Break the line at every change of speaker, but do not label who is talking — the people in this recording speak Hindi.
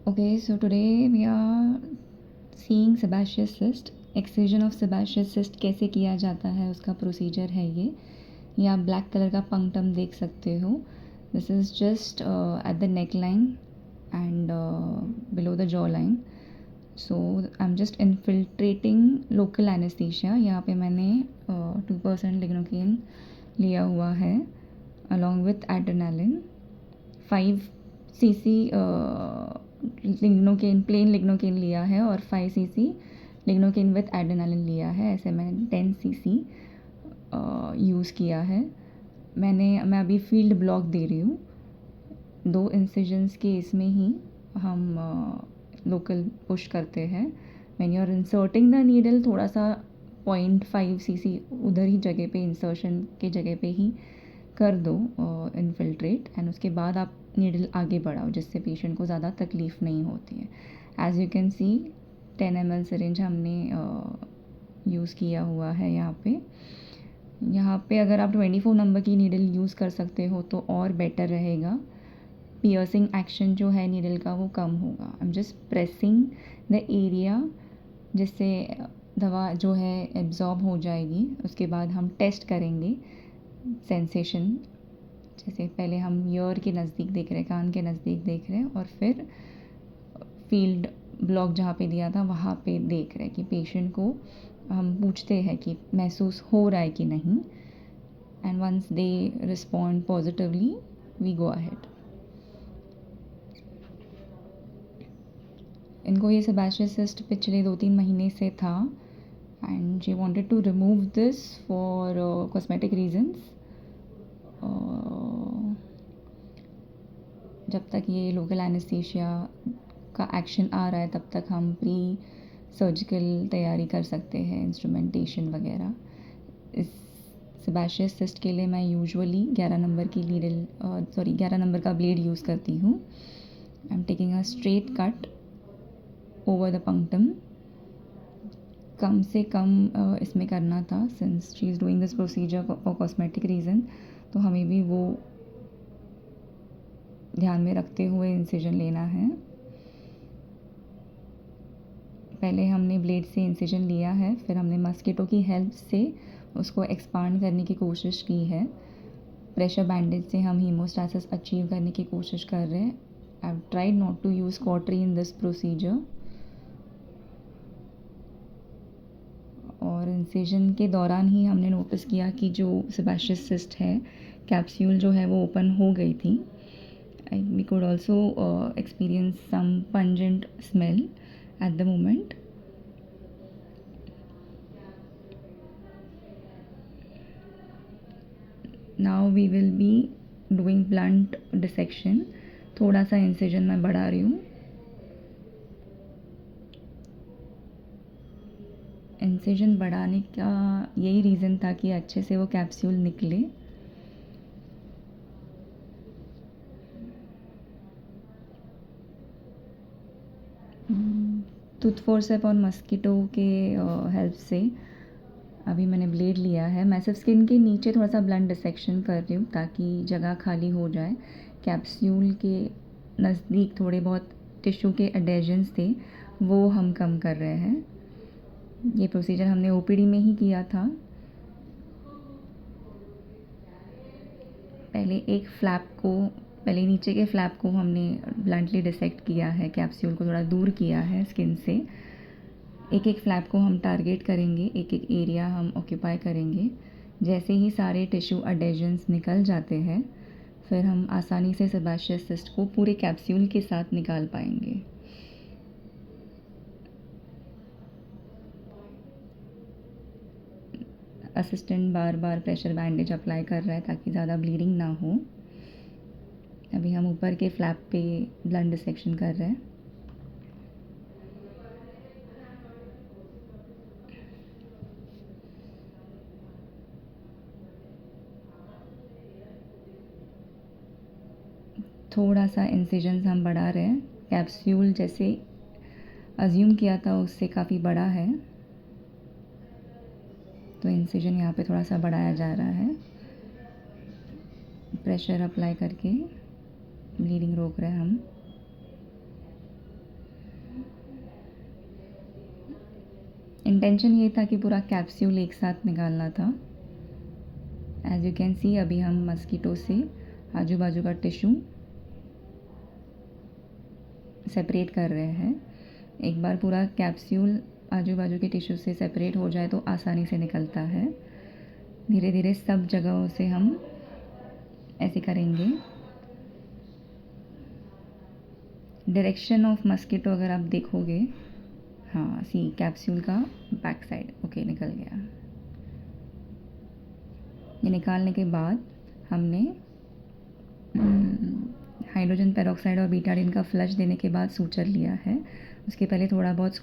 Okay, so today we are seeing sebaceous cyst. Excision of sebaceous cyst कैसे किया जाता है उसका प्रोसीजर है ये आप ब्लैक कलर का पंक्टम देख सकते हो. This is just at the neck line and below the jaw line. So I am just infiltrating local anaesthesia. यहाँ पे मैंने 2% लिग्नोकेन लिया हुआ है along with adrenaline. 5 cc lignocaine plain lignocaine लिया है और 5 cc लिग्नोकेन विथ एड्रेनालिन लिया है. ऐसे मैंने 10 cc यूज़ किया है. मैं अभी फील्ड ब्लॉक दे रही हूँ. 2 इंसिजन्स के इसमें ही हम लोकल पुश करते हैं. When you are inserting the needle थोड़ा सा 0.5 cc उधर ही जगह पे इंसर्शन के जगह पे ही कर दो इन्फिल्ट्रेट एंड उसके बाद आप नीडल आगे बढ़ाओ जिससे पेशेंट को ज़्यादा तकलीफ़ नहीं होती है. As you can see 10 ml syringe हमने यूज़ किया हुआ है. यहाँ पे अगर आप 24 नंबर की नीडल यूज़ कर सकते हो तो और बेटर रहेगा. पियर्सिंग एक्शन जो है नीडल का वो कम होगा. आई am just pressing the area जिससे दवा जो है एब्जॉर्ब हो जाएगी. उसके बाद हम टेस्ट करेंगे सेंसेशन. जैसे पहले हम ईयर के नज़दीक देख रहे हैं, कान के नज़दीक देख रहे हैं और फिर फील्ड ब्लॉक जहाँ पे दिया था वहाँ पे देख रहे हैं कि पेशेंट को हम पूछते हैं कि महसूस हो रहा है कि नहीं. And once they respond positively we go ahead. इनको ये सेबाशियस सिस्ट पिछले 2-3 महीने से था and she wanted to remove this for cosmetic reasons. जब तक ये लोकल एनेस्थीसिया का एक्शन आ रहा है तब तक हम प्री सर्जिकल तैयारी कर सकते हैं, इंस्ट्रूमेंटेशन वगैरह. इस सेबाशियस सिस्ट के लिए मैं यूजुअली 11 नंबर की 11 नंबर का ब्लेड यूज़ करती हूँ. I am taking a straight cut over the punctum. कम से कम इसमें करना था since she is doing this procedure for cosmetic reason. तो हमें भी वो ध्यान में रखते हुए इंसिजन लेना है. पहले हमने ब्लेड से इंसिजन लिया है, फिर हमने मस्किटो की हेल्प से उसको एक्सपांड करने की कोशिश की है. प्रेशर बैंडेज से हम हीमोस्टैसिस अचीव करने की कोशिश कर रहे हैं. I have tried not to use cautery in this procedure. और इंसिजन के दौरान ही हमने नोटिस किया कि जो सेबाशियस सिस्ट है कैप्सूल जो है वो ओपन हो गई थी. We could also experience some pungent smell at the moment. Now we will be doing blunt dissection. थोड़ा सा इंसिजन मैं बढ़ा रही हूँ. इंसिजन बढ़ाने का यही रीज़न था कि अच्छे से वो कैप्सूल निकले. टूथ फोर्सेप और मस्किटो के हेल्प से अभी मैंने ब्लेड लिया है. मैं सिर्फ स्किन के नीचे थोड़ा सा ब्लंट डिसेक्शन कर रही हूँ ताकि जगह खाली हो जाए. कैप्सूल के नज़दीक थोड़े बहुत टिश्यू के एडेजन्स थे वो हम कम कर रहे हैं. ये प्रोसीजर हमने ओपीडी में ही किया था. पहले नीचे के फ्लैप को हमने ब्लंटली डिसेक्ट किया है. कैप्सूल को थोड़ा दूर किया है स्किन से. एक एक फ्लैप को हम टारगेट करेंगे, एक एक एरिया हम ऑक्यूपाई करेंगे. जैसे ही सारे टिश्यू एडेजन्स निकल जाते हैं फिर हम आसानी से सेबाशियस सिस्ट को पूरे कैप्सूल के साथ निकाल पाएंगे. असिस्टेंट बार बार प्रेशर बैंडेज अप्लाई कर रहा है ताकि ज़्यादा ब्लीडिंग ना हो. अभी हम ऊपर के फ्लैप पे ब्लंट डिसेक्शन कर रहे हैं. थोड़ा सा इंसिजन्स हम बढ़ा रहे हैं. कैप्सूल जैसे अज्यूम किया था उससे काफ़ी बड़ा है तो इंसिजन यहाँ पे थोड़ा सा बढ़ाया जा रहा है. प्रेशर अप्लाई करके ब्लीडिंग रोक रहे हैं हम. इंटेंशन ये था कि पूरा कैप्सूल एक साथ निकालना था। एज यू कैन सी अभी हम मस्कीटो से आजू बाजू का टिश्यू सेपरेट कर रहे हैं। एक बार पूरा कैप्सूल आजू बाजू के टिश्यू से सेपरेट हो जाए तो आसानी से निकलता है। धीरे धीरे सब जगहों से हम ऐसे करेंगे। डायरेक्शन ऑफ मस्कीटो अगर आप देखोगे, हाँ सी कैप्सूल का बैक साइड ओके निकल गया। ये निकालने के बाद हमने हाइड्रोजन पेरोक्साइड और बीटाडिन का फ्लश देने के बाद सूचर लिया है। उसके पहले थोड़ा बहुत